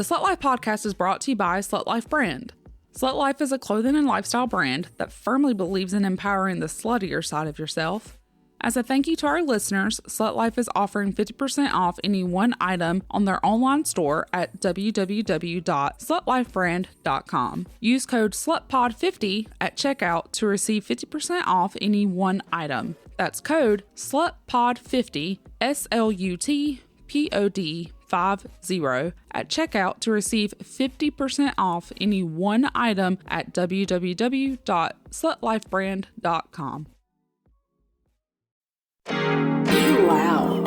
The Slut Life podcast is brought to you by Slut Life brand. Slut Life is a clothing and lifestyle brand that firmly believes in empowering the sluttier side of yourself. As a thank you to our listeners, Slut Life is offering 50% off any one item on their online store at www.slutlifebrand.com. Use code SLUTPOD50 at checkout to receive 50% off any one item. That's code SLUTPOD50, SLUTPOD50 at checkout to receive 50% off any one item at www.slutlifebrand.com. Be loud.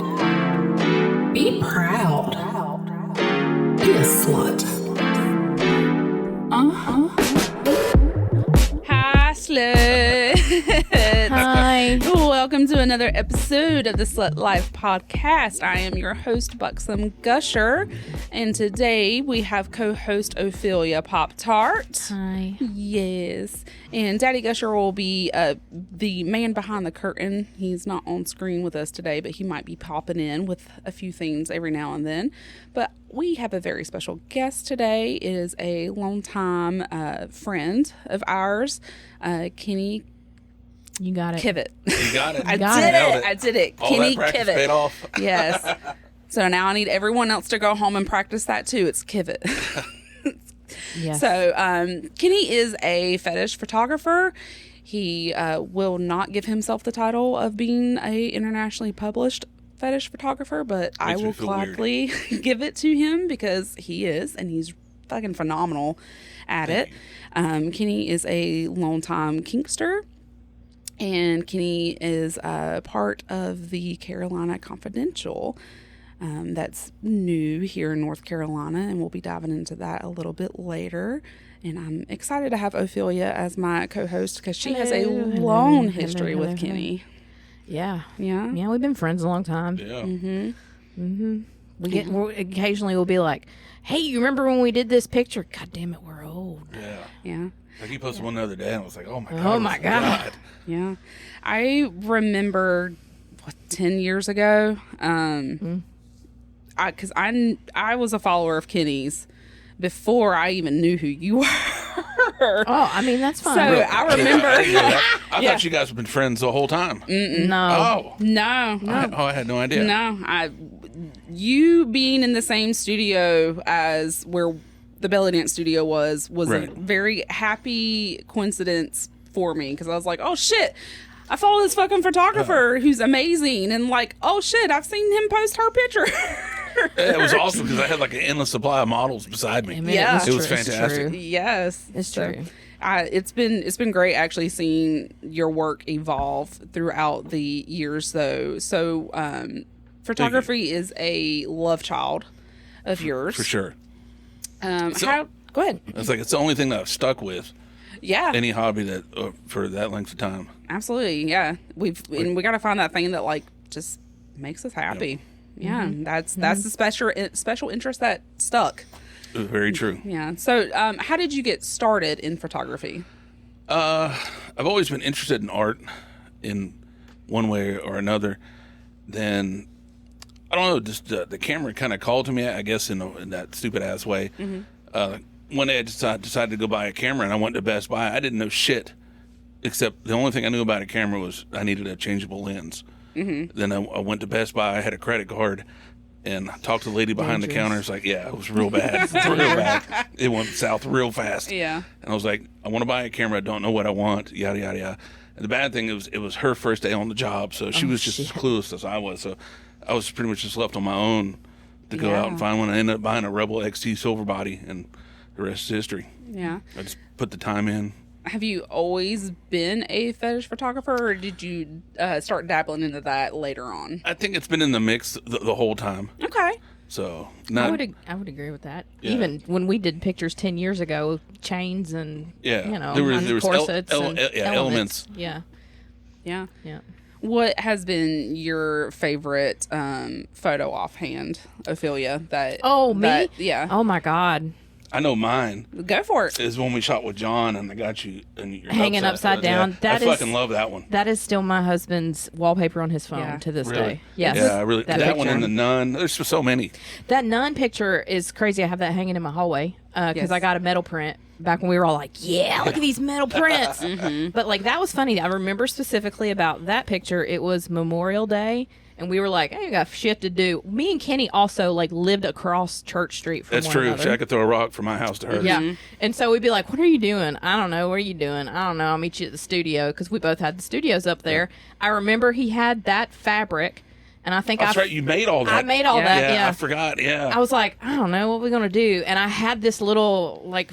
Be proud. Be a slut. Hi, Slut. Hi. Welcome to another episode of the Slut Life podcast. I am your host, Buxom Gusher, and today we have co-host Ophelia Pop Tart. Hi. Yes. And Daddy Gusher will be the man behind the curtain. He's not on screen with us today, but he might be popping in with a few things every now and then. But we have a very special guest today. It is a longtime friend of ours, Kenny You got it. Kivett. You got it. I did it. All Kenny that practice Kivett. paid off. Yes. So now I need everyone else to go home and practice that too. It's Kivett. Yes. So Kenny is a fetish photographer. He will not give himself the title of being a internationally published fetish photographer, but I will gladly give it to him because he is, and he's fucking phenomenal at it. Kenny is a longtime kinkster. And Kenny is part of the Carolina Confidential that's new here in North Carolina, and we'll be diving into that a little bit later. And I'm excited to have Ophelia as my co-host because she has a long history with Kenny. Yeah. Yeah? Yeah, we've been friends a long time. Yeah. Occasionally we'll be like, hey, you remember when we did this picture? God damn it, we're old. Yeah. Yeah. Like he posted one the other day, and I was like, "Oh my god!" Oh my god. Yeah. I remember 10 years ago, because I was a follower of Kenny's before I even knew who you were. Oh, I mean, that's fine. So I remember. I thought you guys have been friends the whole time. No. Oh. No. I had no idea. No. You being in the same studio as where the belly dance studio was right. a very happy coincidence for me because I was like, oh shit, I follow this fucking photographer who's amazing, and like, oh shit, I've seen him post her picture. It was awesome because I had like an endless supply of models beside me. I mean, Yeah. It was true. It's fantastic. true. Yes, It's true. It's been great actually seeing your work evolve throughout the years, though. So, photography is a love child of yours, For sure. Go ahead. It's like it's the only thing that I've stuck with. Yeah, Any hobby that for that length of time. absolutely. Yeah, we got to find that thing that like just makes us happy. Yeah, that's the special interest that stuck. It was very true. Yeah. So, how did you get started in photography? I've always been interested in art in one way or another. Then I don't know, just the camera kind of called to me, I guess, in that stupid ass way. One day I decided to go buy a camera, and I went to Best Buy. I didn't know shit, except the only thing I knew about a camera was I needed a changeable lens. Then I went to Best Buy. I had a credit card, and I talked to the lady behind the counter. It's like, yeah, it was real bad. Real bad. It went south real fast. Yeah. And I was like, I want to buy a camera. I don't know what I want. Yada, yada, yada. And the bad thing is it was her first day on the job, so she was just as clueless as I was. So I was pretty much just left on my own to go out and find one. I ended up buying a Rebel XT Silver Body, and the rest is history. Yeah. I just put the time in. Have you always been a fetish photographer, or did you start dabbling into that later on? I think it's been in the mix the whole time. Okay. So I would agree with that. Yeah. Even when we did pictures 10 years ago, chains and yeah, you know, there was corsets and elements. Yeah. Yeah. Yeah. What has been your favorite photo offhand, Ophelia? Oh, me? Yeah. Oh my God. I know mine Go for it. is when we shot with John and I got you and you're Hanging upside down. Yeah, I fucking love that one. That is still my husband's wallpaper on his phone to this day. Yes. Yeah, I really. That one picture. and the nun. There's so many. That nun picture is crazy. I have that hanging in my hallway because I got a metal print back when we were all like, look at these metal prints. But like that was funny. I remember specifically about that picture. It was Memorial Day. And we were like, hey, I got shit to do. Me and Kenny also like lived across Church Street from That's one true. another. I could throw a rock from my house to hers. Yeah. And so we'd be like, what are you doing? I don't know. What are you doing? I don't know. I'll meet you at the studio because we both had the studios up there. I remember he had that fabric. And I think That's right. You made all that. I made all that. Yeah. I forgot. Yeah. I was like, I don't know what we're going to do. And I had this little like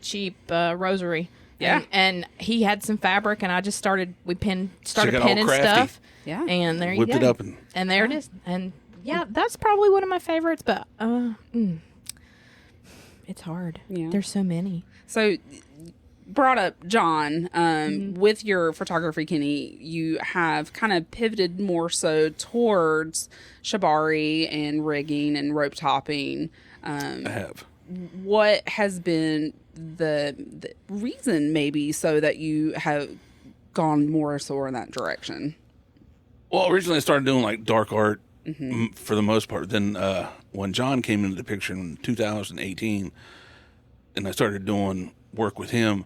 cheap rosary. Yeah. And he had some fabric and I just started pinning crafty. stuff. Yeah. And there you Whipped go. it up and there it is. And yeah, that's probably one of my favorites, but it's hard. Yeah. There's so many. So, brought up John. With your photography, Kenny, you have kind of pivoted more so towards shibari and rigging and rope topping. I have. What has been the reason, maybe, so that you have gone more so in that direction? Well, originally I started doing like dark art for the most part. Then when John came into the picture in 2018 and I started doing work with him,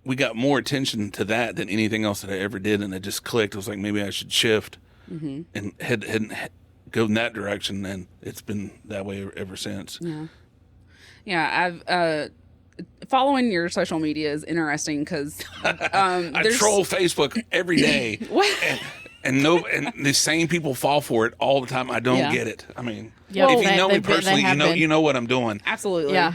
we got more attention to that than anything else that I ever did. And it just clicked. It was like, maybe I should shift and go in that direction. And it's been that way ever since. Yeah, I've following your social media is interesting because I troll Facebook every day. And the same people fall for it all the time. I don't get it. I mean, if you know me personally, you know what I'm doing. Absolutely. Yeah.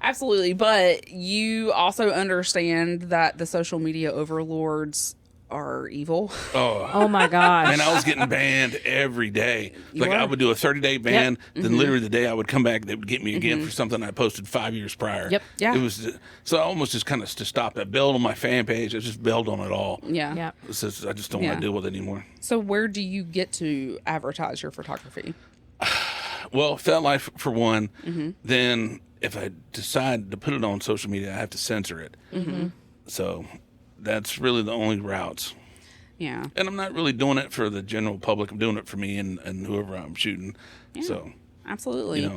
Absolutely. But you also understand that the social media overlords are evil. Oh my gosh. And I was getting banned every day. I would do a 30-day ban, then literally the day I would come back, they would get me again for something I posted 5 years prior. Yep. Yeah. It was so I almost just kind of to stop that. Bailed on my fan page. I just bailed on it all. Yeah. Yeah. It's just, I just don't want to deal with it anymore. So where do you get to advertise your photography? Well, FetLife for one. Then if I decide to put it on social media, I have to censor it. So that's really the only routes. Yeah. And I'm not really doing it for the general public. I'm doing it for me and whoever I'm shooting. Yeah. So, absolutely.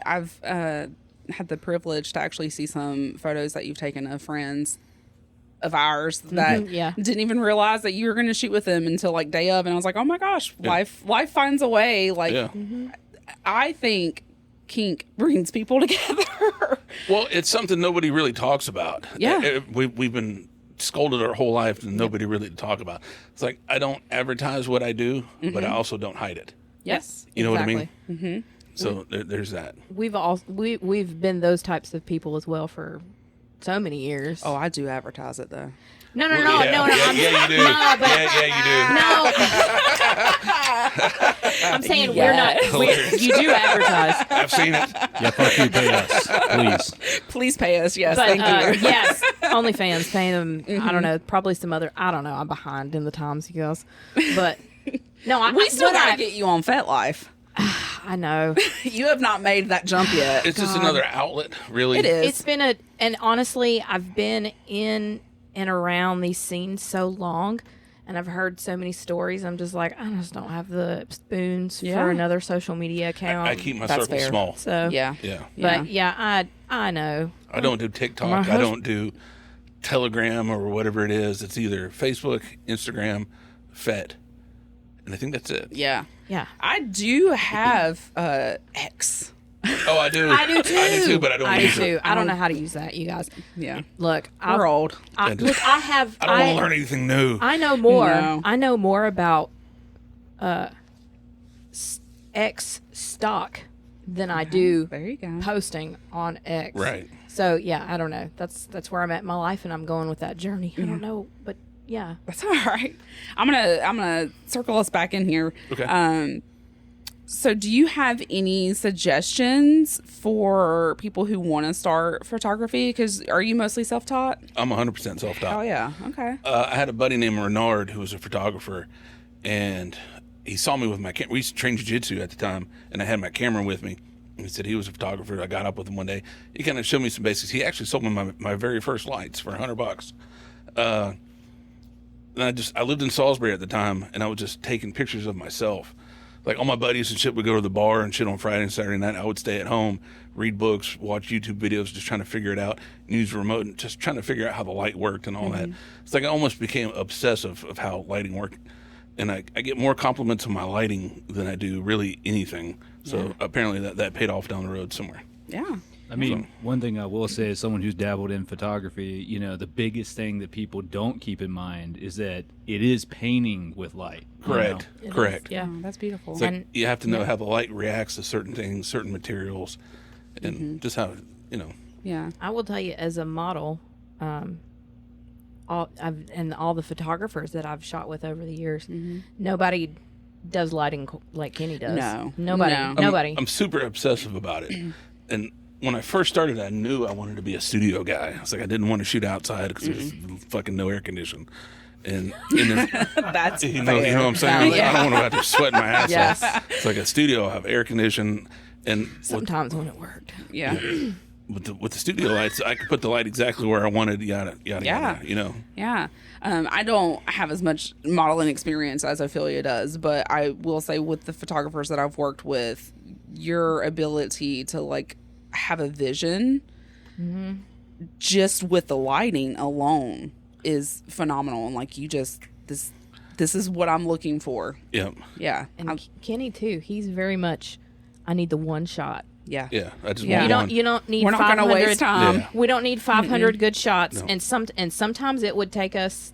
I've had the privilege to actually see some photos that you've taken of friends of ours that didn't even realize that you were going to shoot with them until like day of. And I was like, oh my gosh, life finds a way. Like, I think kink brings people together. Well, it's something nobody really talks about. Yeah. We've been scolded our whole life and nobody really talk about. It's like, I don't advertise what I do, but I also don't hide it. Yes. You know what I mean? Mm-hmm. So there's that. We've been those types of people as well for so many years. Oh, I do advertise it though. No. Yeah, you do. No. I'm saying we're not. You do advertise. I've seen it. Yeah, fuck you, pay us, please. Please pay us. Yes, But thank you. yes, OnlyFans, pay them. I don't know, probably some other. I don't know. I'm behind in the times, you guys. But no, We still gotta get you on FetLife. I know. You have not made that jump yet. It's just another outlet, really. It is. It's been and honestly, I've been in and around these scenes so long, and I've heard so many stories. I'm just like, I just don't have the spoons for another social media account. I keep my That's circle fair. small. So Yeah. but I know. I don't do TikTok. I don't do Telegram or whatever it is. It's either Facebook, Instagram, Fet. And I think that's it. Yeah. Yeah. I do have X. Oh, I do. I do too. I do too, but I don't use it. I don't know how to use that, you guys. Yeah. Look, We're old. I don't want to learn anything new. I know more. No. I know more about X stock than I do There you go. posting on X. Right. So yeah, I don't know. That's where I'm at in my life, and I'm going with that journey. I don't know, but yeah. That's all right. I'm gonna circle us back in here. Okay. So do you have any suggestions for people who want to start photography? Because are you mostly self-taught? I'm 100% self-taught. Oh yeah. Okay. I had a buddy named Renard who was a photographer, and he saw me with my camera. We used to train jiu-jitsu at the time, and I had my camera with me. He said he was a photographer. I got up with him one day. He kind of showed me some basics. He actually sold me my very first lights for $100. And I lived in Salisbury at the time, and I was just taking pictures of myself. Like all my buddies and shit would go to the bar and shit on Friday and Saturday night. I would stay at home, read books, watch YouTube videos, just trying to figure it out, use the remote, and just trying to figure out how the light worked and all that. It's like I almost became obsessive of how lighting worked. And I get more compliments on my lighting than I do really anything. So apparently that paid off down the road somewhere. Yeah. I mean, one thing I will say as someone who's dabbled in photography, the biggest thing that people don't keep in mind is that it is painting with light. Correct. Correct. Yeah. Oh, that's beautiful. It's like you have to know how the light reacts to certain things, certain materials, and just how, Yeah. I will tell you, as a model, all the photographers that I've shot with over the years, nobody does lighting like Kenny does. No. Nobody. No. Nobody. I'm super obsessive about it. And when I first started, I knew I wanted to be a studio guy. I was like, I didn't want to shoot outside because there's fucking no air condition. And That's you know what I'm saying? Like, I don't want to have to sweat my ass Yes. off. It's like a studio, I have air condition, and Sometimes when it worked. Yeah. with the studio lights, I could put the light exactly where I wanted. Yada yada. Yeah. Yada, Yeah. I don't have as much modeling experience as Ophelia does, but I will say with the photographers that I've worked with, your ability to like have a vision just with the lighting alone is phenomenal. And like you just this is what I'm looking for. Yep. Yeah. And Kenny too. He's very much. I need the one shot. Yeah. Yeah. I just Yeah. want You one. don't need. We're not 500, going to waste time. Yeah. We don't need 500 good shots, No. and sometimes it would take us.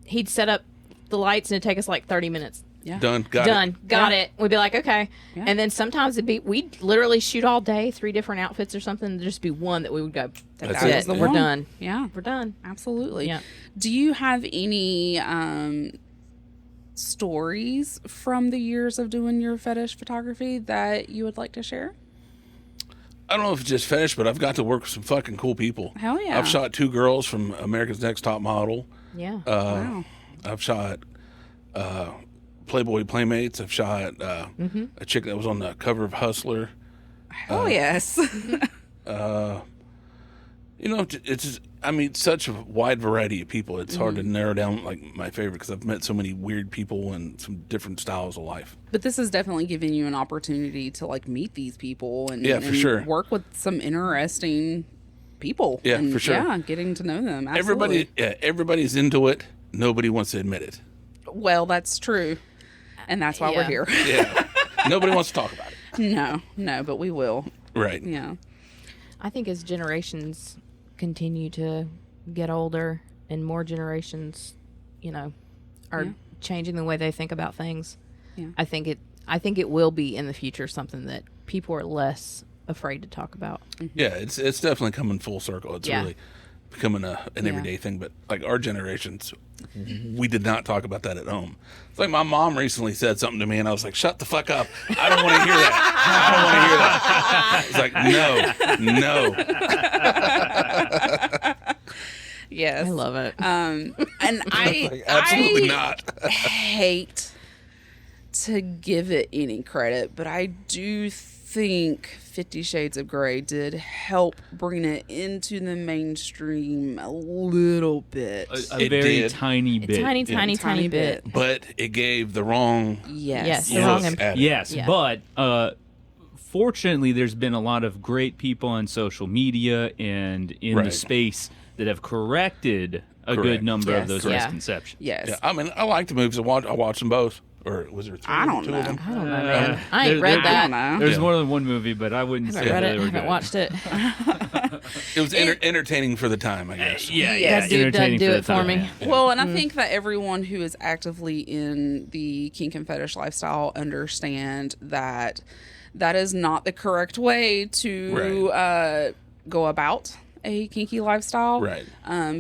He'd set up the lights and it'd take us like 30 minutes. Yeah. Done. Got Done. it. Got it. We'd be like, okay. Yeah. And then sometimes we'd literally shoot all day, 3 different outfits or something. There'd just be one that we would go, That's that's it. it. the We're one. done. Yeah. We're done. Absolutely. Yeah. Do you have any stories from the years of doing your fetish photography that you would like to share? I don't know if it's just fetish, but I've got to work with some fucking cool people. Hell yeah. I've shot 2 girls from America's Next Top Model. Yeah. Wow. I've shot Playboy Playmates. I've shot a chick that was on the cover of Hustler. Hell yes. It's just, such a wide variety of people. It's hard to narrow down like my favorite because I've met so many weird people and some different styles of life. But this is definitely giving you an opportunity to like meet these people and, Yeah, for and sure. work with some interesting people. Yeah, and, for sure. Yeah, getting to know them. Absolutely. Everybody's into it. Nobody wants to admit it. Well, that's true. And that's why we're Yeah. here. Yeah, nobody wants to talk about it. No, but we will. Right. Yeah. I think as generations continue to get older and more generations, are changing the way they think about things. Yeah. I think it will be in the future something that people are less afraid to talk about. Yeah, it's definitely coming full circle. It's Yeah. really becoming an everyday thing. But like our generations, we did not talk about that at home. It's like my mom recently said something to me, and I was like, "Shut the fuck up! I don't want to hear that. I don't want to hear that." It's like, no. Yes. I love it. And Like, absolutely not. hate to give it any credit, but I do think 50 Shades of Grey did help bring it into the mainstream a little bit. A It very did. tiny bit. Tiny bit. But it gave the wrong Yes. The wrong look at it. Yes, Yeah. but fortunately, there's been a lot of great people on social media and in the Right. space that have corrected a Correct. good number Yes. of those Yeah. misconceptions. Yes. Yeah, I like the movies. I watched them both. Or was there 3? I don't 2 know. of them? I don't know, man. I ain't there- read there- that. I don't know. There's Yeah. more than one movie, but I wouldn't I say haven't read that it. they I were haven't good. watched it. It was entertaining for the time, I guess. That dude doesn't entertaining do the it for time, me. yeah. Well, and I think that everyone who is actively in the kink and fetish lifestyle understand that that is not the correct way to go about a kinky lifestyle. Right.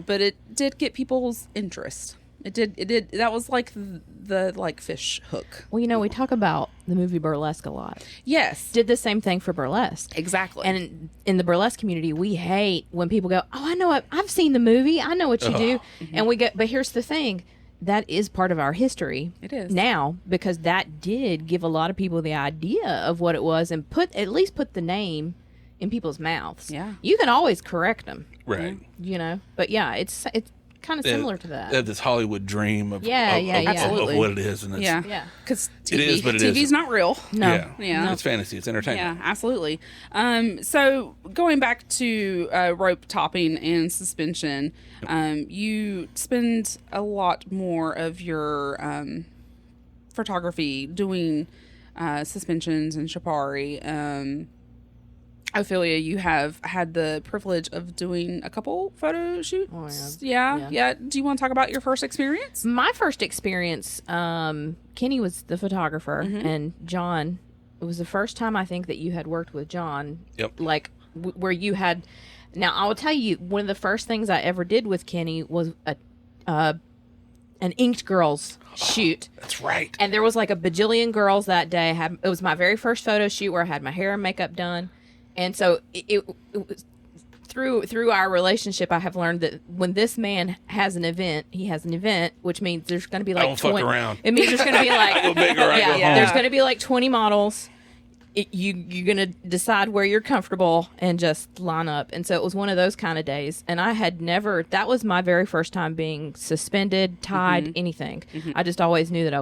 But it did get people's interest. It did. That was like the like fish hook. Well, we talk about the movie Burlesk a lot. Yes. Did the same thing for Burlesk. Exactly. And in the burlesque community, we hate when people go, "Oh, I know it. I've seen the movie. I know what you do." And we go, but here's the thing: that is part of our history. It is. Now, because that did give a lot of people the idea of what it was and at least put the name in people's mouths. Yeah. You can always correct them. Right. You know? But yeah, it's kind of similar to that. They have this Hollywood dream of, Yeah, of what it is. And it's, Yeah. Because It is, but it TV's isn't. not real. No. Yeah. It's fantasy. It's entertainment. Yeah, absolutely. So going back to rope topping and suspension, you spend a lot more of your photography doing suspensions and shibari. Ophelia, you have had the privilege of doing a couple photo shoots. Oh, Yeah. Do you want to talk about your first experience? My first experience, Kenny was the photographer, and John, it was the first time I think that you had worked with John. Yep. Like, where you had. Now, I will tell you, one of the first things I ever did with Kenny was an Inked Girls shoot. That's right. And there was like a bajillion girls that day. It was my very first photo shoot where I had my hair and makeup done. And so it was through our relationship, I have learned that when this man has an event, he has an event, which means there's going to be like don't fuck around. It means there's going to be like Go big or I go home. there's going to be like 20 models. You're going to decide where you're comfortable and just line up. And so it was one of those kind of days. And I had never. That was my very first time being suspended, tied, anything. I just always knew that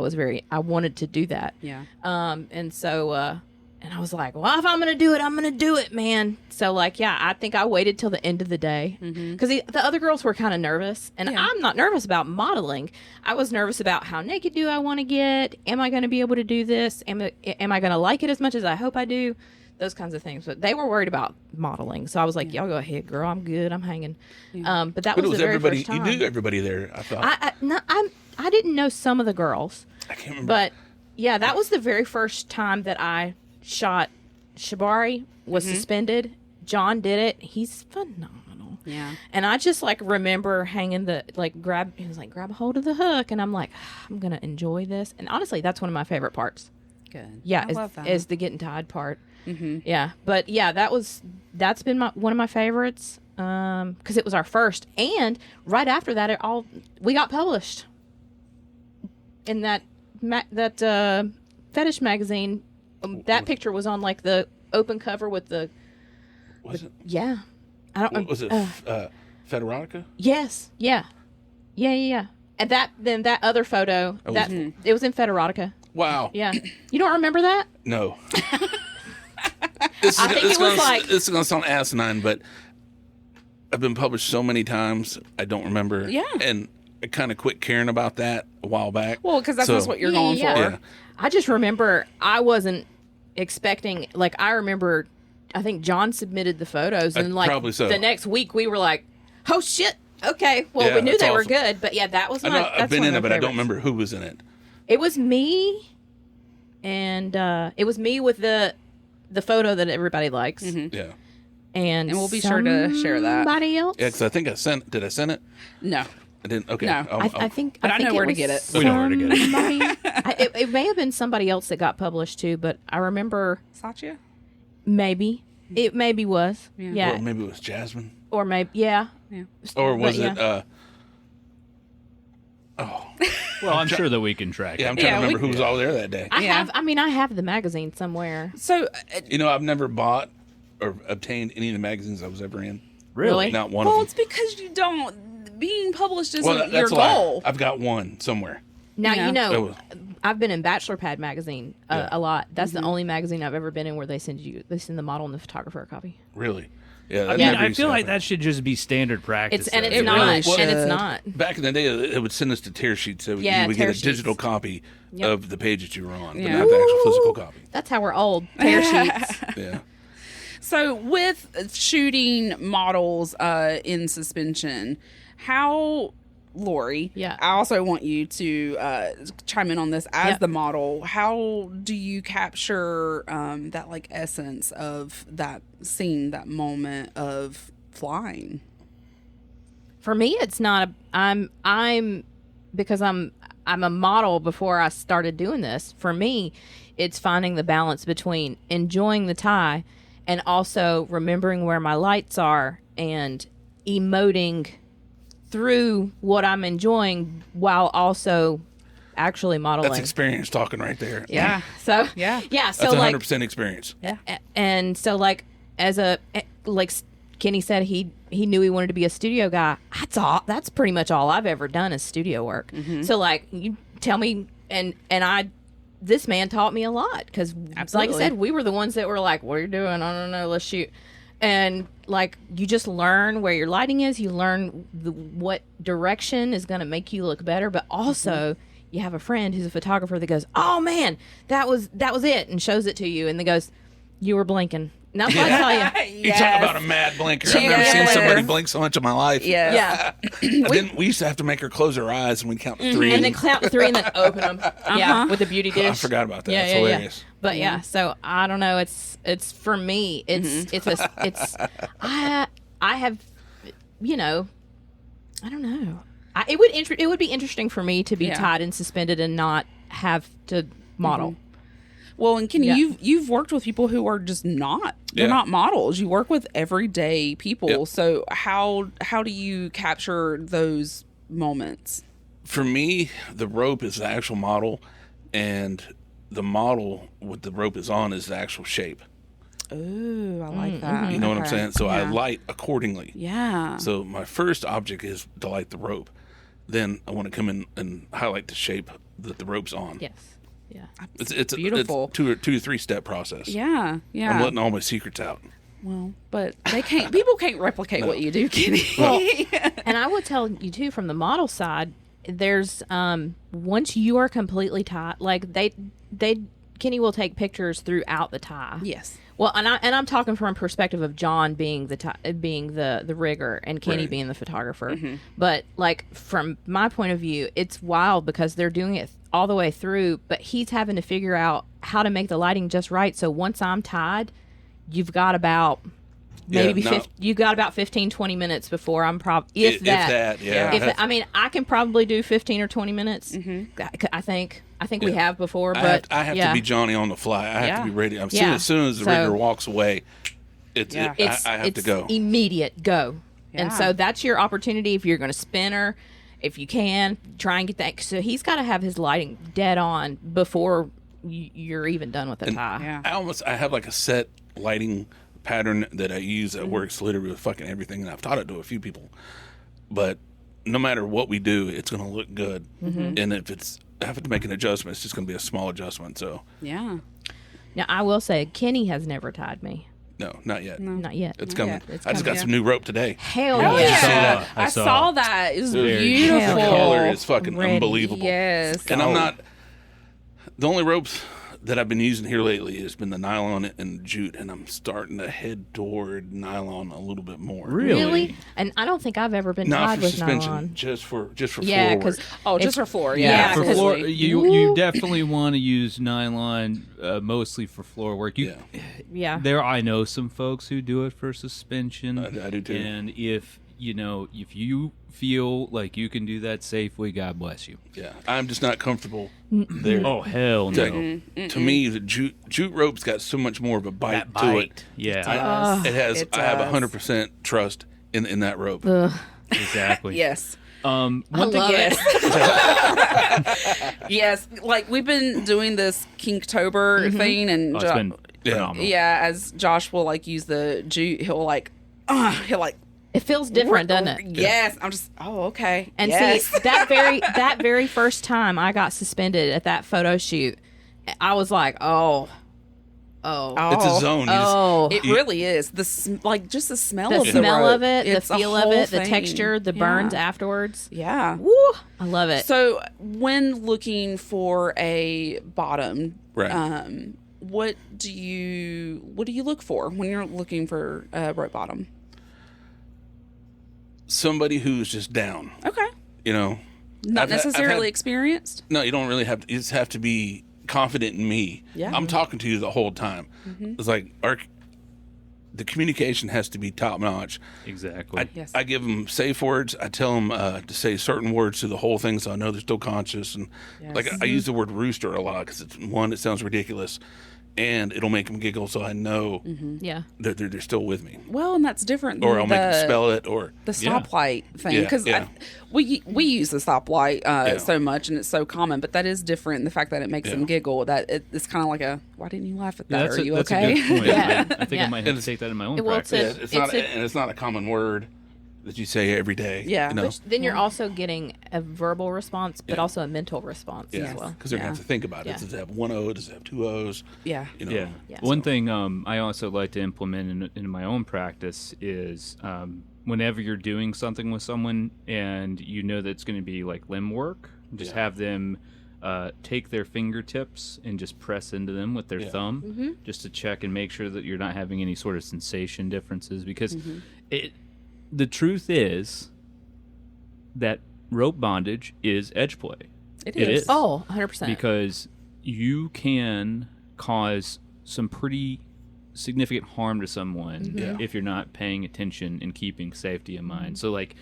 I wanted to do that. Yeah. And so. And I was like, well, if I'm going to do it, I'm going to do it, man. So, like, yeah, I think I waited till the end of the day. Because the other girls were kind of nervous. And I'm not nervous about modeling. I was nervous about how naked do I want to get? Am I going to be able to do this? Am I going to like it as much as I hope I do? Those kinds of things. But they were worried about modeling. So I was like, y'all go ahead, girl. I'm good. I'm hanging. But that was the very everybody. first time. You knew everybody there, I thought. I didn't know some of the girls. I can't remember. But, yeah, that was the very first time that I shot shibari, was suspended. John did it. He's phenomenal. Yeah. And I just like remember hanging he was like, grab a hold of the hook. And I'm like, I'm going to enjoy this. And honestly, that's one of my favorite parts. Good. Yeah. I love that. Is the getting tied part. Yeah. But yeah, that's been one of my favorites. Cause it was our first, and right after that, we got published in that fetish magazine. That picture was on like the open cover with the. Was it? Yeah, I don't. What was it? Federotica? Yes. Yeah. And that other photo it was in Federotica. Wow. Yeah. You don't remember that? No. This is gonna sound asinine, but I've been published so many times I don't remember. Yeah. And I kind of quit caring about that a while back. Well, because that's just what you're going for. Yeah. I just remember I wasn't expecting, like, I remember, I think John submitted the photos, and like probably so. The next week we were like, oh shit, okay, well, Yeah, we knew that's they were awesome. good, but yeah, that was I my. know I've been in it, but I don't remember who was in it. It was me, and it was me with the photo that everybody likes, Yeah. and we'll be sure to share that. Somebody else? Yeah, because I think did I send it? No. I didn't. Okay. No. I think. But I know think where to was get it. We know where to get it. somebody- it may have been somebody else that got published too, but I remember Satya? maybe it maybe was Or maybe it was Jasmine. or maybe yeah. Or was But, it? Well, I'm sure that we can track Yeah, it. I'm trying to remember we- who was all there that day. I Yeah. have the magazine somewhere. So, I've never bought or obtained any of the magazines I was ever in. Really? Not one well, of it's them. because you don't. Being published isn't Well, your that's a lie. goal. I've got one somewhere. Now Yeah. you That know was- I've been in Bachelor Pad magazine a lot. That's Mm-hmm. the only magazine I've ever been in where they send the model and the photographer a copy. Really? Yeah. That I mean, never I used to feel like happen. that should just be standard practice. It's It not, really and should. it's not. Back in the day, it would send us to tear sheets, so Yeah, you would get a tear digital sheets. copy Yep. of the page that you were on, but Yeah. not the actual physical copy. That's how we're old. Tear sheets. Yeah. So, with shooting models in suspension, how, Lori, Yeah. I also want you to chime in on this as Yep. the model. How do you capture that like essence of that scene, that moment of flying? For me, it's not. I'm because I'm a model before I started doing this. For me, it's finding the balance between enjoying the tie and also remembering where my lights are and emoting through what I'm enjoying while also actually modeling. That's experience talking right there. Yeah. So Yeah. So That's like 100% experience. Yeah. and so like like Kenny said, he knew he wanted to be a studio guy. That's pretty much all I've ever done is studio work. So like you tell me, and this man taught me a lot because like I said, we were the ones that were like, what are you doing? I don't know, let's shoot. And like you just learn where your lighting is, you learn what direction is going to make you look better, but also you have a friend who's a photographer that goes, oh man, that was it, and shows it to you, and then goes, you were blinking. Now I tell you, You talk about a mad blinker. I've never seen somebody blink so much in my life. yeah. We used to have to make her close her eyes and we'd count to 3. And then count to 3 and then open them. Yeah, with the beauty dish. I forgot about that. Yeah, It's yeah, hilarious. yeah. But yeah, so I don't know. It's for me. I have, I don't know. It would be interesting for me to be tied and suspended and not have to model. Well, and Kenny, you've worked with people who are just not. They're not models. You work with everyday people. Yep. So how do you capture those moments? For me, the rope is the actual model, and the model with the rope is on is the actual shape. Ooh, I like that. You know what I'm Okay. saying? So I Yeah. light accordingly. Yeah. So my first object is to light the rope. Then I want to come in and highlight the shape that the rope's on. Yes. Yeah. It's Beautiful. It's two to three step process. Yeah. Yeah. I'm letting all my secrets out. Well, but they can't. People can't replicate what you do, Kenny. And I would tell you too, from the model side, there's once you are completely tied, like Kenny will take pictures throughout the tie. Yes. Well, and I'm talking from a perspective of John being the rigger and Kenny Right. being the photographer. But like from my point of view, it's wild because they're doing it all the way through, but he's having to figure out how to make the lighting just right. So once I'm tied, you've got about you've got about 15, 20 minutes before I'm if that. I mean, I can probably do 15 or 20 minutes. I think we have before, but I have to be Johnny on the fly. I have to be ready. As soon as the rigger walks away, I have to go. Immediate go. Yeah. And so that's your opportunity if you're going to spin her. If you can, try and get that. So he's got to have his lighting dead on before you're even done with the tie. Yeah. I have like a set lighting pattern that I use that works literally with fucking everything, and I've taught it to a few people. But no matter what we do, it's going to look good. And if I have to make an adjustment, it's just going to be a small adjustment. So Yeah. Now I will say, Kenny has never tied me. no, not yet. Not yet. It's coming. It's I just got coming. some new rope today. Hell Oh, yeah. I saw that. It was Very beautiful. The color is fucking Ready. unbelievable. Yes. And I'm not. The only ropes that I've been using here lately has been the nylon and jute, and I'm starting to head toward nylon a little bit more. Really? And I don't think I've ever been Not tied for with suspension, nylon. just for Yeah, floor work. just for floor. Yeah, Yeah. For because- floor, absolutely. you definitely want to use nylon mostly for floor work. Yeah. There, I know some folks who do it for suspension. I do too. And if you feel like you can do that safely, God bless you. Yeah, I'm just not comfortable there. Oh hell no! To me, the jute rope's got so much more of a bite to it. Yeah, It has. It I have does. 100% trust in that rope. exactly. Yes. One I thing, love it. Yes. Like we've been doing this Kinktober thing, and it's been phenomenal. yeah, as Josh will like use the jute, he'll like. It feels different, doesn't it? Yes. I'm just. Oh, okay. And yes. see, that very first time I got suspended at that photo shoot, I was like, oh. It's a zone. You Oh. It really is. Just the smell The of the smell rope. of it, the It's a feel of whole it, the thing. texture, the Yeah. burns afterwards. Yeah. Woo! I love it. So when looking for a bottom, Right. what do you look for when you're looking for a rope bottom? Somebody who's just down. Okay. Not Not necessarily experienced. No, you don't really have to. You just have to be confident in me. Yeah. I'm talking to you the whole time. It's like the communication has to be top notch. Exactly. Yes. I give them safe words. I tell them to say certain words through the whole thing, so I know they're still conscious. And like I use the word rooster a lot because it's one, it sounds ridiculous, and it'll make them giggle, so I know Yeah. they're still with me. Well, and that's different than Or I'll make them spell it, or the stoplight thing, because we use the stoplight so much, and it's so common, but that is different in the fact that it makes them giggle. That it's kind of like why didn't you laugh at that? Are you okay? That's a good point. Yeah. I think I might have to take that in my own Well, practice. it's not a common word that you say every day. Yeah. You know? Which, then you're also getting a verbal response, but also a mental response as well. Because they're going to have to think about it. Yeah. Does it have one O? Does it have two O's? Yeah. You know? Yeah. One thing I also like to implement in my own practice is whenever you're doing something with someone and you know that it's going to be like limb work, just have them take their fingertips and just press into them with their thumb just to check and make sure that you're not having any sort of sensation differences, because the truth is that rope bondage is edge play. It is. Oh, 100%. Because you can cause some pretty significant harm to someone if you're not paying attention and keeping safety in mind. So, like,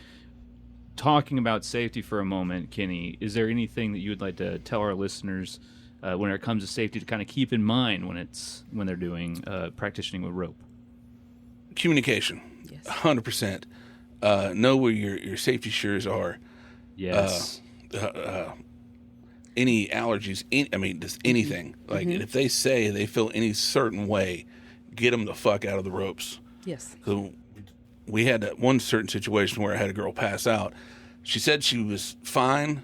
talking about safety for a moment, Kenny, is there anything that you would like to tell our listeners when it comes to safety to kind of keep in mind when they're doing practicing with rope? Communication. Yes. 100%. Know where your safety shears are. Yes. Any allergies, just anything. Like, if they say they feel any certain way, get them the fuck out of the ropes. Yes. So we had one certain situation where I had a girl pass out. She said she was fine,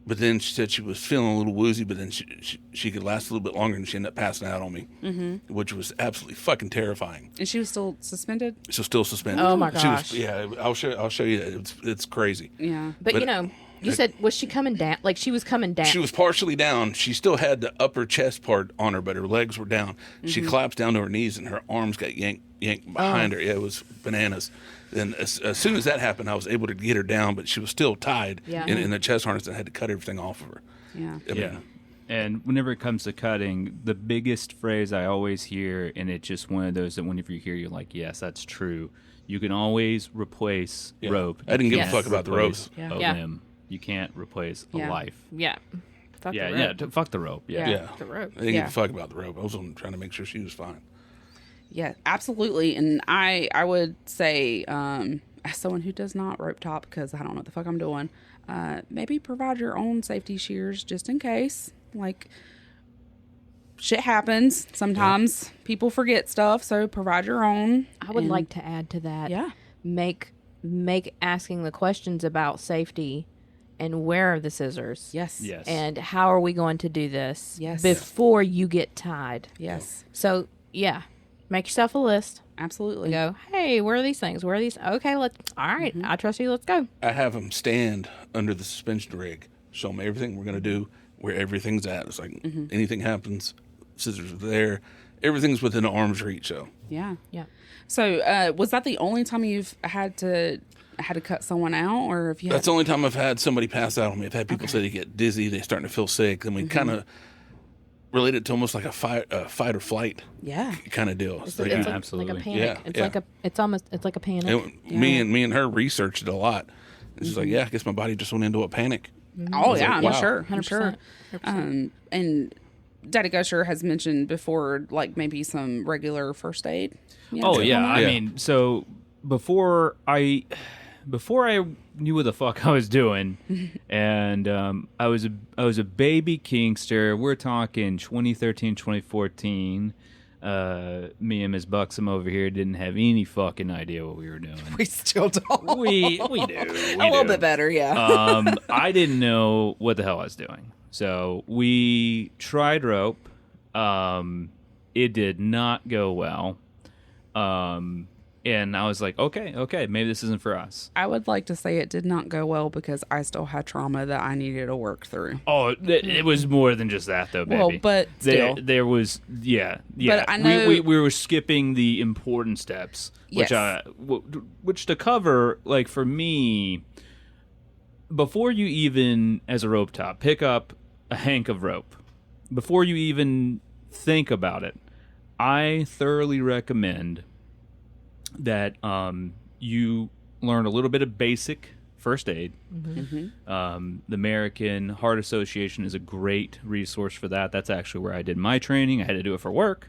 but then she said she was feeling a little woozy, but then she could last a little bit longer, and she ended up passing out on me, which was absolutely fucking terrifying. And she was still suspended? She was still suspended. Oh, my gosh. I'll show you that. It's crazy. Yeah. But you know, you said, was she coming down? Like, she was coming down. She was partially down. She still had the upper chest part on her, but her legs were down. She collapsed down to her knees, and her arms got yanked behind her. Yeah, it was bananas. Then as soon as that happened, I was able to get her down, but she was still tied in the chest harness, and I had to cut everything off of her. Yeah. And whenever it comes to cutting, the biggest phrase I always hear, and it's just one of those that whenever you hear, you're like, yes, that's true. You can always replace rope. I didn't give a fuck about the ropes. A limb. You can't replace a life. Yeah. Fuck the rope. Fuck the rope. Yeah. The rope. I didn't give a fuck about the rope. I was trying to make sure she was fine. Yeah, absolutely. And I would say, as someone who does not rope top, because I don't know what the fuck I'm doing, maybe provide your own safety shears just in case. Like, shit happens. Sometimes people forget stuff, so provide your own. I would like to add to that. Yeah. Make asking the questions about safety and where are the scissors? Yes. Yes. And how are we going to do this? Yes. Before you get tied. Yes. So, yeah. Make yourself a list. Absolutely. Go, hey, where are these things? Where are these? Okay, all right, I trust you. Let's go. I have them stand under the suspension rig, show them everything we're going to do, where everything's at. It's like anything happens, scissors are there. Everything's within arm's reach. So Yeah. Yeah. So, was that the only time you've had to cut someone out, or if you? that's the only time I've had somebody pass out on me. I've had people say they get dizzy, they're starting to feel sick, and we kind of relate it to almost like a fight or flight kind of deal. It's, So, it's absolutely. like a panic. Yeah, It's like a panic. And me and her researched it a lot. And she's like, yeah, I guess my body just went into a panic. Oh yeah, like, wow. I'm sure. 100%. And Daddy Gusher has mentioned before, like maybe some regular first aid. Oh yeah, I mean, so before I knew what the fuck I was doing, and I was a baby kinkster. We're talking 2013, 2014. Me and Miss Buxom over here didn't have any fucking idea what we were doing. We still don't. We do A little bit better, yeah. I didn't know what the hell I was doing, so we tried rope. It did not go well. And I was like, okay, maybe this isn't for us. I would like to say it did not go well because I still had trauma that I needed to work through. Oh, it was more than just that, though, baby. Well, but still. There was, yeah. But I know... we were skipping the important steps, which Yes. which to cover, like, for me, before you even, as a rope top, pick up a hank of rope, before you even think about it, I thoroughly recommend that you learn a little bit of basic first aid. The American Heart Association is a great resource for that. That's actually where I did my training. I had to do it for work.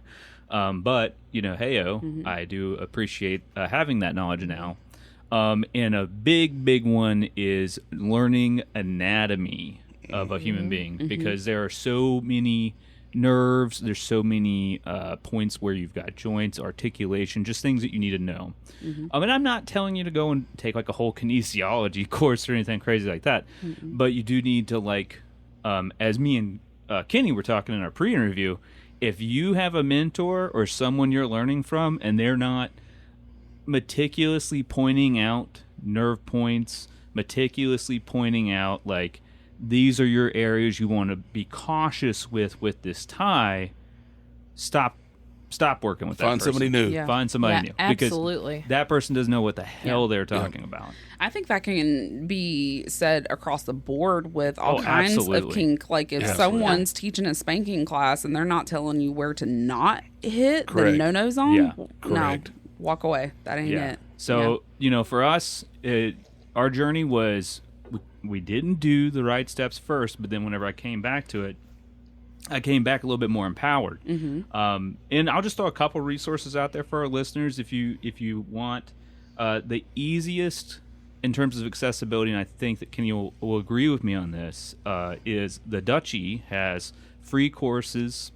But, I do appreciate having that knowledge now. And a big one is learning anatomy of a human being, because there are so many nerves, there's so many points where you've got joints, articulation, just things that you need to know. And I'm not telling you to go and take like a whole kinesiology course or anything crazy like that, but you do need to, like, as me and Kenny were talking in our pre-interview, if you have a mentor or someone you're learning from and they're not meticulously pointing out nerve points, meticulously pointing out, like, these are your areas you want to be cautious with this tie, stop working with that person. Find somebody new. Yeah. Find somebody new. Absolutely. Because that person doesn't know what the hell they're talking about. I think that can be said across the board with all kinds absolutely. of kink. Like, if someone's teaching a spanking class and they're not telling you where to not hit the no-no zone, Yeah. no, walk away. That ain't it. So, for us, our journey was, we didn't do the right steps first, but then whenever I came back to it, I came back a little bit more empowered. And I'll just throw a couple resources out there for our listeners if you want. The easiest in terms of accessibility, and I think that Kenny will agree with me on this, is the Duchy has free courses.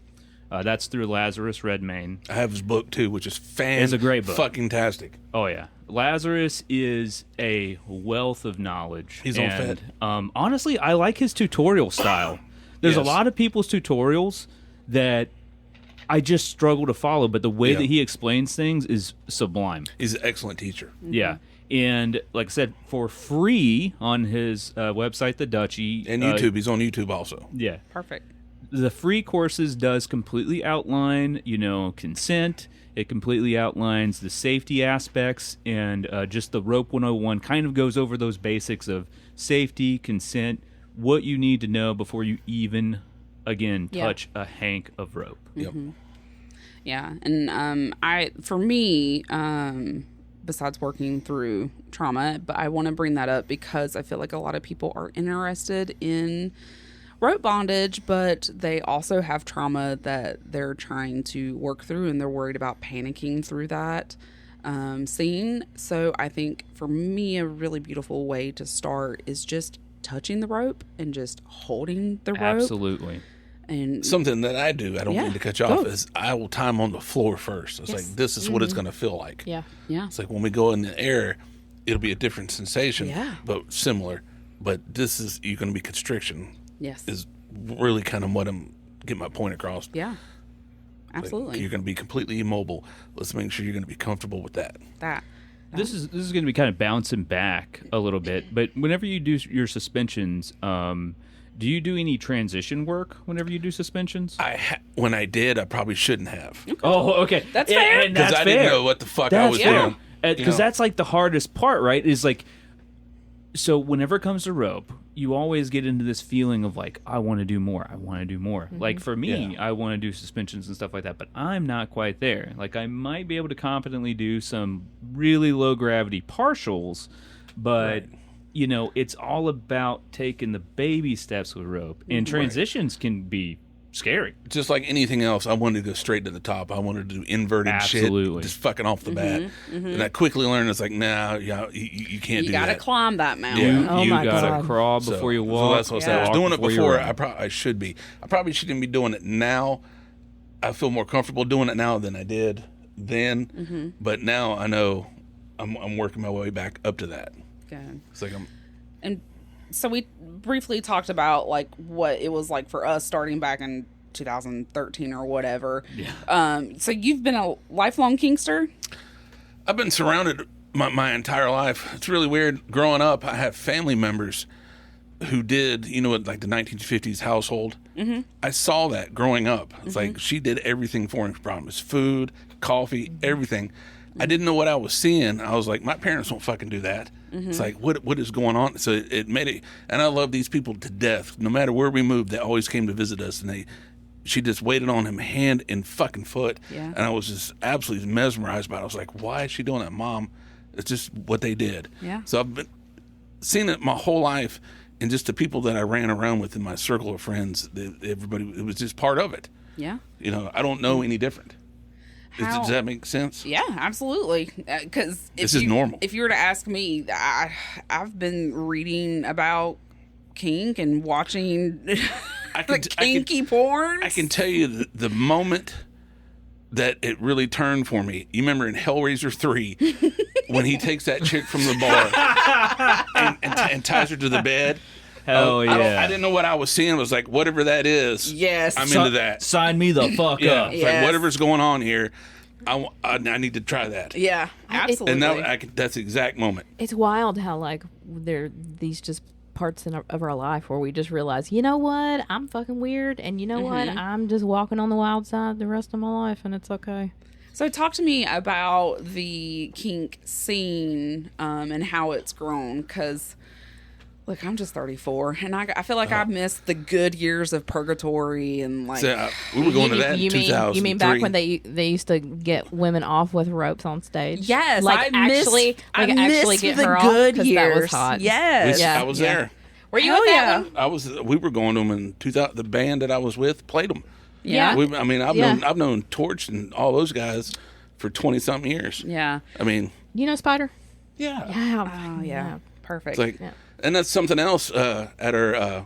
That's through Lazarus Redmayne. I have his book too, which is It's a great book. Fucking-tastic. Oh yeah, Lazarus is a wealth of knowledge. He's on Fed. Honestly, I like his tutorial style. There's a lot of people's tutorials that I just struggle to follow, but the way that he explains things is sublime. He's an excellent teacher. Yeah. And like I said, for free on his website, The Duchy. And YouTube. He's on YouTube also. Yeah. Perfect. The free courses does completely outline, consent. It completely outlines the safety aspects, and just the Rope 101 kind of goes over those basics of safety, consent, what you need to know before you even, again, touch a hank of rope. Yep. Yeah. And for me, besides working through trauma, but I want to bring that up because I feel like a lot of people are interested in rope bondage, but they also have trauma that they're trying to work through, and they're worried about panicking through that scene. So I think for me, a really beautiful way to start is just touching the rope and just holding the rope. Absolutely. And something that I do, I don't mean to cut you off, is I will tie them on the floor first. It's like, this is what it's going to feel like. Yeah. Yeah. It's like when we go in the air, it'll be a different sensation, but similar. But this is, you're going to be constriction. Yes. Is really kind of what I'm getting my point across. Yeah. Absolutely. Like, you're going to be completely immobile. Let's make sure you're going to be comfortable with that. This is going to be kind of bouncing back a little bit, but whenever you do your suspensions, do you do any transition work whenever you do suspensions? When I did, I probably shouldn't have. Okay. Oh, okay. That's fair. Because I didn't know what the fuck I was doing. Because that's like the hardest part, right? Is like, so whenever it comes to rope, you always get into this feeling of like, I want to do more. I want to do more. Mm-hmm. Like for me, I want to do suspensions and stuff like that, but I'm not quite there. Like I might be able to competently do some really low gravity partials, but it's all about taking the baby steps with rope. And transitions can be scary. Just like anything else, I wanted to go straight to the top. I wanted to do inverted shit, just fucking off the bat. And I quickly learned, it's like, nah, you can't do that. You gotta climb that mountain. Yeah. You gotta crawl before you walk. So that's what I said. I was doing it before. I should be. I probably shouldn't be doing it now. I feel more comfortable doing it now than I did then. But now I know I'm working my way back up to that. Good. It's like And so we briefly talked about like what it was like for us starting back in 2013 or whatever. Yeah. So you've been a lifelong kinkster? I've been surrounded my entire life. It's really weird. Growing up, I have family members who did, like the 1950s household. I saw that growing up. It's like she did everything for me. Promise, food, coffee, everything. I didn't know what I was seeing. I was like, my parents won't fucking do that. It's like, what is going on? So it made it, and I love these people to death. No matter where we moved, they always came to visit us, and she just waited on him hand and fucking foot. Yeah. And I was just absolutely mesmerized by it. I was like, why is she doing that, Mom? It's just what they did. Yeah. So seen it my whole life, and just the people that I ran around with in my circle of friends, everybody, it was just part of it. Yeah. You know, I don't know any different. Does that make sense? Yeah, absolutely. Because this is normal. If you were to ask me, I've been reading about kink and watching kinky porn. I can tell you the moment that it really turned for me. You remember in Hellraiser 3 when he takes that chick from the bar and ties her to the bed? Hell yeah. I didn't know what I was seeing. It was like, whatever that is, yes, I'm into that. Sign me the fuck up. It's like, whatever's going on here, I need to try that. Yeah, absolutely. And that's the exact moment. It's wild how, like, there these just parts of our life where we just realize, you know what, I'm fucking weird, and you know what, I'm just walking on the wild side the rest of my life, and it's okay. So talk to me about the kink scene and how it's grown, because look, I'm just 34, and I feel like I've missed the good years of purgatory and like. So, we were going to that in 2003. You mean back when they used to get women off with ropes on stage? Yes, like I actually missed get the her good off, years. That was hot. Yes, I was there. Were you at that one? We were going to them in 2000. The band that I was with played them. Yeah. I've known Torch and all those guys for 20-something years. Yeah. I mean. You know Spider? Yeah. Oh, yeah. Perfect. It's like, and that's something else at our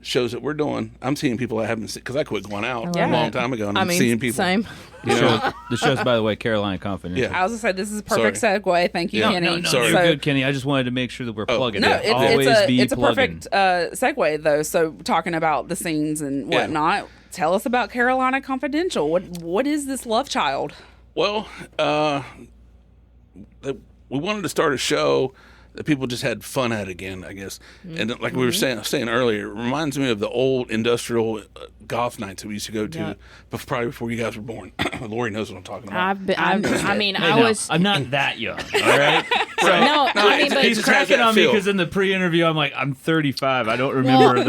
shows that we're doing. I'm seeing people I haven't seen because I quit going out a long time ago, and I'm seeing people. Same. The show's, by the way, Carolina Confidential. Yeah. I was going to say, this is a perfect segue. Thank you, Kenny. No, Sorry. you're good, Kenny. I just wanted to make sure that we're plugging. No, Always it's a plugging. perfect segue, though. So talking about the scenes and whatnot, tell us about Carolina Confidential. What is this love child? Well, we wanted to start a show that people just had fun at again, I guess. And like we were saying earlier, it reminds me of the old industrial goth nights that we used to go to, probably before you guys were born. Lori knows what I'm talking about. I'm not that young, all right? He's cracking on me because in the pre-interview, I'm like, I'm 35. I don't remember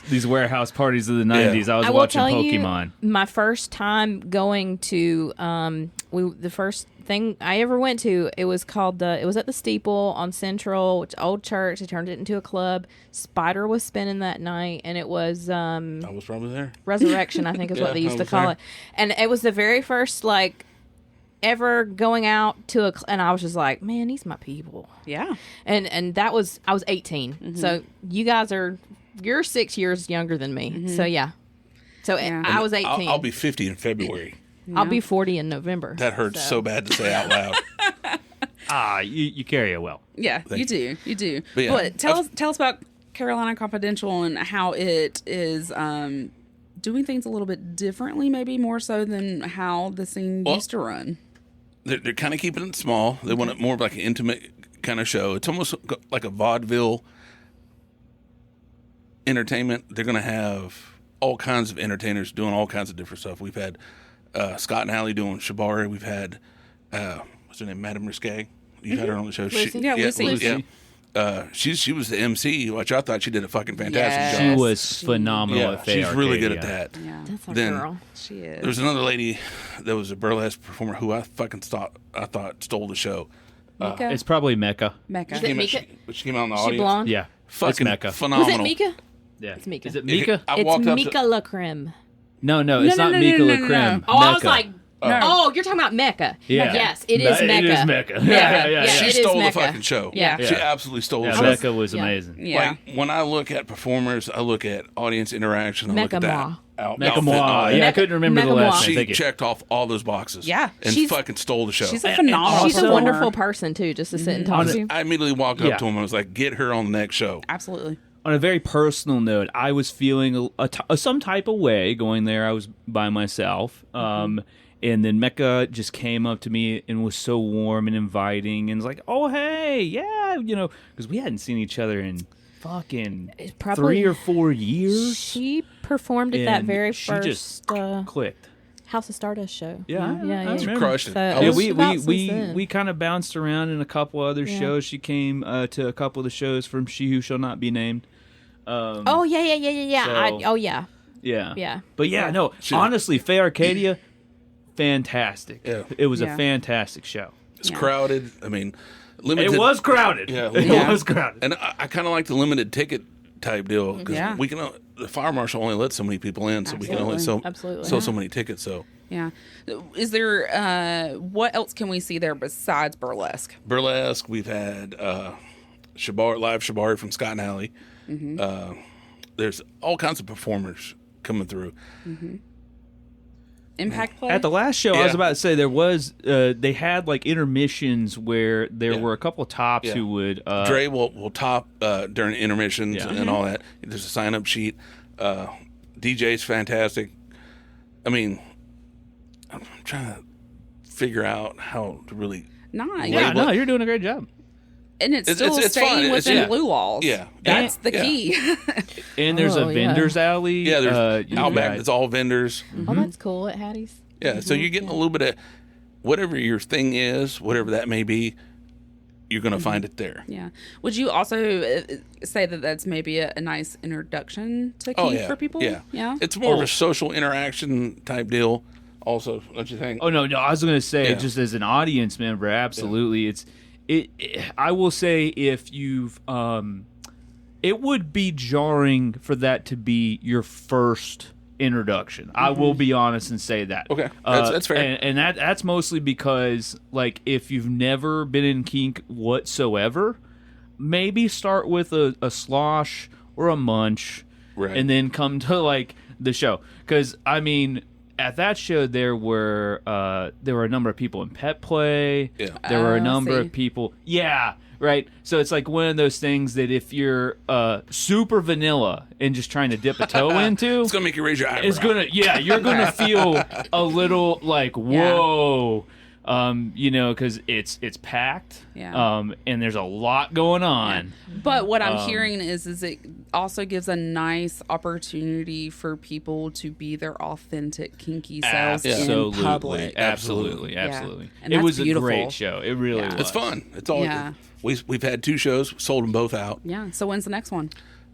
these warehouse parties of the 90s. I was watching Pokemon. My first time going to the first thing I ever went to, it was called it was at the Steeple on Central, which old church. They turned it into a club. Spider was spinning that night, and it was I was probably there. Resurrection, I think is what they used to call it. And it was the very first like ever going out to and I was just like, man, these my people. Yeah. And that was, I was 18. So you're 6 years younger than me. So yeah. So I was 18. I'll be 50 in February. I'll be 40 in November. That hurts so bad to say out loud. You carry it well. Yeah, you do. But, but tell us about Carolina Confidential and how it is doing things a little bit differently, maybe more so than how the scene used to run. They're kind of keeping it small. They want it more of like an intimate kind of show. It's almost like a vaudeville entertainment. They're going to have all kinds of entertainers doing all kinds of different stuff. We've had Scott and Allie doing Shibari. We've had what's her name, Madame Risqué. You've had her on the show. Lucy. Lucy. She was the MC, which I thought she did a fucking fantastic job. She was phenomenal at she's really good at that. Yeah. That's our Then girl. She is. there was another lady that was a burlesque performer who I thought stole the show. Mika? It's probably Mecca. Mecca. Is it Mika? She came out in the She audience. blonde? Yeah. Fucking it's Mecca. phenomenal. Was it Mika? Yeah. It's Mika. Is it Mika? I It's walked up Mika La Creme. No, it's not Mika La Creme. Oh, I was Mecca. like, you're talking about Mecca. Yeah. Yes, it is Mecca. It is Mecca. Yeah. She it is stole the Mecca. fucking show. Yeah. She absolutely stole the Yeah, show. Mecca was amazing. Yeah. Like, when I look at performers, I look at audience interaction. I look at Mecca-moi. that. Mecca Moi. Yeah, I couldn't remember the Mecca-moi. last name. She Thank you. checked off all those boxes. Yeah. And fucking stole the show. She's a phenomenal She's a performer. wonderful person, too, just to sit and talk to you. I immediately walked up to him and was like, get her on the next show. Absolutely. On a very personal note, I was feeling some type of way going there. I was by myself. And then Mecca just came up to me and was so warm and inviting and was like, oh, hey, yeah, because we hadn't seen each other in fucking 3 or 4 years. She performed at that And very she first just clicked. House of Stardust show. Yeah, I remember. Crushed it. So I it was- was We kind of bounced around in a couple other shows. She came to a couple of the shows from She Who Shall Not Be Named. Oh, yeah. So- Yeah. Yeah. But She- honestly, Faye Arcadia, fantastic. Yeah. It was a Yeah. fantastic show. It's crowded. I mean, limited. It was crowded. Yeah, It was crowded. And I kind of like the limited ticket type deal because we can. The fire marshal only lets so many people in, so we can only sell so many tickets. So yeah, is there what else can we see there besides Burlesk? Burlesk, we've had live Shabard from Scott and Alley. There's all kinds of performers coming through. Impact play At the last show, I was about to say there was they had like intermissions where there were a couple of tops who would Dre will top during intermissions and all that. There's a sign up sheet. DJ's fantastic. I mean, I'm trying to figure out how to really nice. Yeah, no, you're doing a great job. And it's still it's staying fun. within blue walls. Yeah. That's the key. And there's a vendor's alley. Yeah, there's Outback. It's all vendors. Oh, that's cool at Hattie's. Yeah, so you're getting a little bit of whatever your thing is, whatever that may be, you're going to find it there. Yeah. Would you also say that that's maybe a nice introduction to kink for people? Yeah. Yeah. It's more of a social interaction type deal also, don't you think? Oh, no, I was going to say, just as an audience member, absolutely. I will say if you've, it would be jarring for that to be your first introduction. I will be honest and say that. Okay, that's fair. And that's mostly because, like, if you've never been in kink whatsoever, maybe start with a slosh or a munch, and then come to, like, the show. Because, I mean, at that show, there were a number of people in pet play. Yeah. There were a number of people. Yeah, right. So it's like one of those things that if you're super vanilla and just trying to dip a toe into, it's gonna make you raise your eyebrow. You're gonna feel a little like whoa. Because it's packed, and there's a lot going on. Yeah. But what I'm hearing is it also gives a nice opportunity for people to be their authentic kinky selves in public. Absolutely. And it was beautiful. A great show. It really was. It's fun. It's all. We've had 2 shows, sold them both out. Yeah. So when's the next one?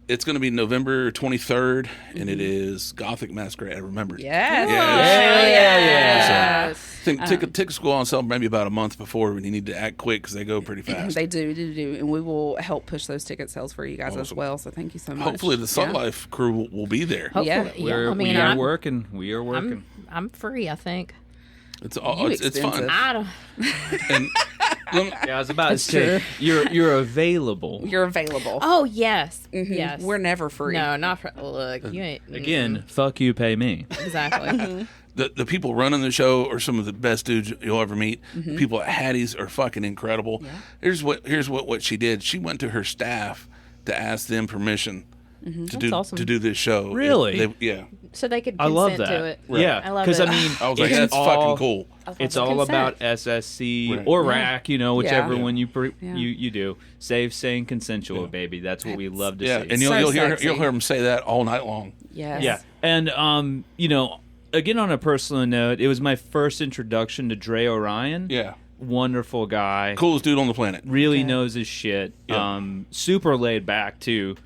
It's going to be November 23rd, and it is Gothic Masquerade. Remember? Yes. Yeah. So I think tickets go on sale maybe about a month before, and you need to act quick because they go pretty fast. They do, and we will help push those ticket sales for you guys as well. So thank you so much. Hopefully, the Sun Life crew will be there. Hopefully, we are working. We are working. I'm free, I think. It's fun. I don't. And I was about to say you're available. You're available. Oh yes, yes. We're never free. No, not for. Look, you ain't. Again, fuck you, pay me. Exactly. The people running the show are some of the best dudes you'll ever meet. The people at Hattie's are fucking incredible. Yeah. Here's what she did. She went to her staff to ask them permission to do this show. Really? So they could I love consent that. to it. Right. Yeah, I love it. I mean, I was like, that's fucking cool. It's all about SSC or RAC, whichever one you do. Safe, sane, consensual, baby. That's what we love to see. And you'll hear them say that all night long. Yes. Yeah, and again, on a personal note, it was my first introduction to Dre Orion. Yeah. Wonderful guy. Coolest dude on the planet. Really knows his shit. Yeah. Super laid back, too.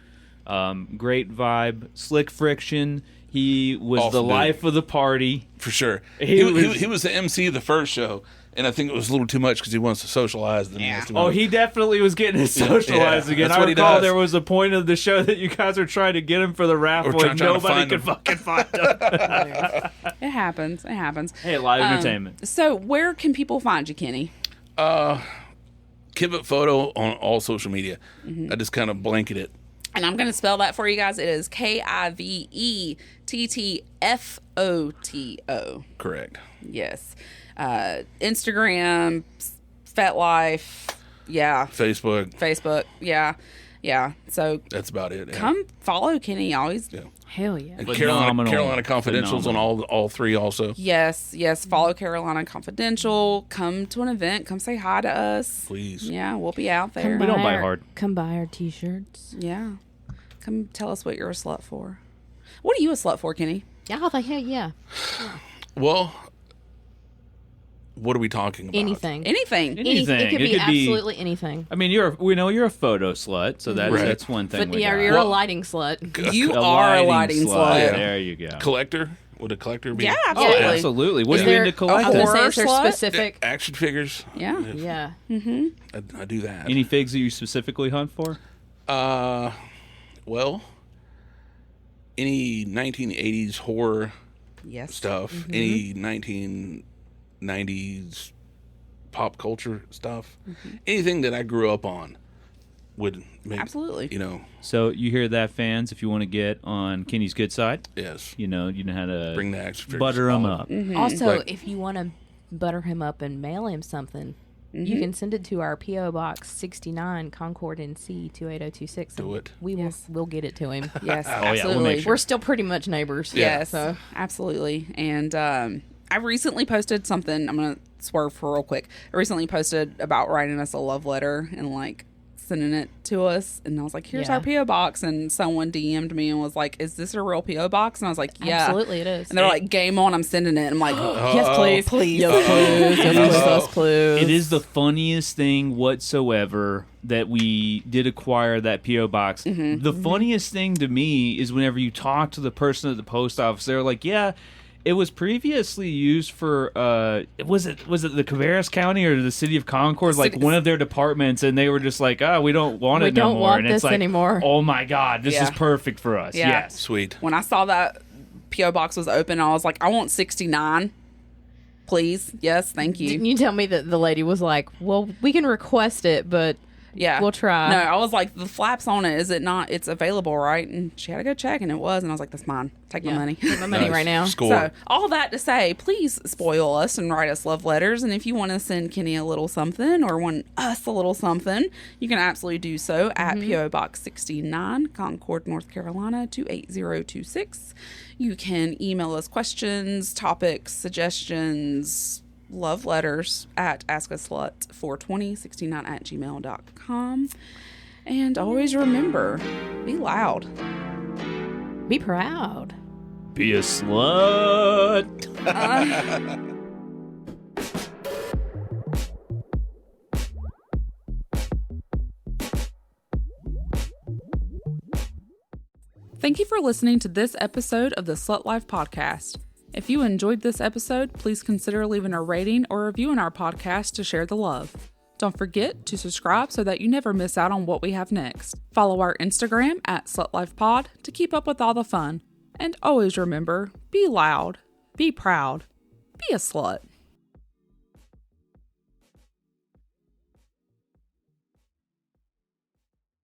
Great vibe. Slick friction. He was awesome, the life of the party. For sure. He was the MC of the first show, and I think it was a little too much because he wants to socialize. He definitely was getting his socialized again. I recall there was a point of the show that you guys were trying to get him for the raffle, and nobody could fucking find him. It happens. Hey, live entertainment. So where can people find you, Kenny? Kivett Photo on all social media. I just kind of blanket it. And I'm going to spell that for you guys. It is KIVETTFOTO. Correct. Yes. Instagram, FetLife. Yeah. Facebook. Yeah. So that's about it. Come follow Kenny. Always. Yeah. Hell yeah. And Carolina Confidential's on all 3 also. Yes. Follow Carolina Confidential. Come to an event. Come say hi to us. Please. Yeah, we'll be out there. We don't buy hard. Come buy our t-shirts. Yeah. Come tell us what you're a slut for. What are you a slut for, Kenny? Yeah, the hell yeah. Well, what are we talking about? Anything. It could be absolutely anything. I mean, we know you're a photo slut, so that's one thing. But you're a lighting slut. You are a lighting slut. Yeah. There you go. Collector. Would a collector be? Yeah, Oh, absolutely. absolutely. What Is are you there- into I was collecting? gonna say, is there Horror slut? specific? Action figures. Yeah. Yeah. I do that. Any figs that you specifically hunt for? Well, any 1980s horror Yes. stuff, any 1990s pop culture stuff, anything that I grew up on would make, Absolutely. you know, So you hear that, fans? If you want to get on Kenny's good side, yes, you know how to bring the action figures. butter him forward. up. Also, Like- if you want to butter him up and mail him something, you can send it to our P.O. Box 69, Concord, NC 28026. Do it. We'll get it to him. Yes, yeah, we'll absolutely. make sure. We're still pretty much neighbors. Yes, So absolutely. And I recently posted something. I'm going to swerve for real quick. I recently posted about writing us a love letter and like sending it to us. And I was like, here's Yeah. our P.O. box. And someone DM'd me and was like, is this a real P.O. box? And I was like, yeah. absolutely it is. And they're like, game on, I'm sending it. I'm like, yes, please. please. Yes, please. Yes, please. It is the funniest thing whatsoever that we did acquire that P.O. box. The funniest thing to me is whenever you talk to the person at the post office, they're like, yeah, it was previously used for, was it the Cabarrus County or the city of Concord, like one of their departments, and they were just like, oh, we don't want it no don't more. want And this it's like, anymore. oh my God, this Yeah. is perfect for us. Yeah. Yes. Sweet. When I saw that P.O. box was open, I was like, I want 69. Please. Yes, thank you. Didn't you tell me that the lady was like, well, we can request it, but Yeah. we'll try. No, I was like, the flaps on it, is it not? It's available, right? And she had to go check, and it was. And I was like, that's mine. Take my money. Take my money Nice. right now. Score. So, all that to say, please spoil us and write us love letters. And if you want to send Kenny a little something or want us a little something, you can absolutely do so at P.O. Box 69, Concord, North Carolina, 28026. You can email us questions, topics, suggestions, love letters at askaslut42069@gmail.com. And always remember, be loud. Be proud. Be a slut. Thank you for listening to this episode of the Slut Life Podcast. If you enjoyed this episode, please consider leaving a rating or review in our podcast to share the love. Don't forget to subscribe so that you never miss out on what we have next. Follow our Instagram at SlutLifePod to keep up with all the fun. And always remember, be loud, be proud, be a slut.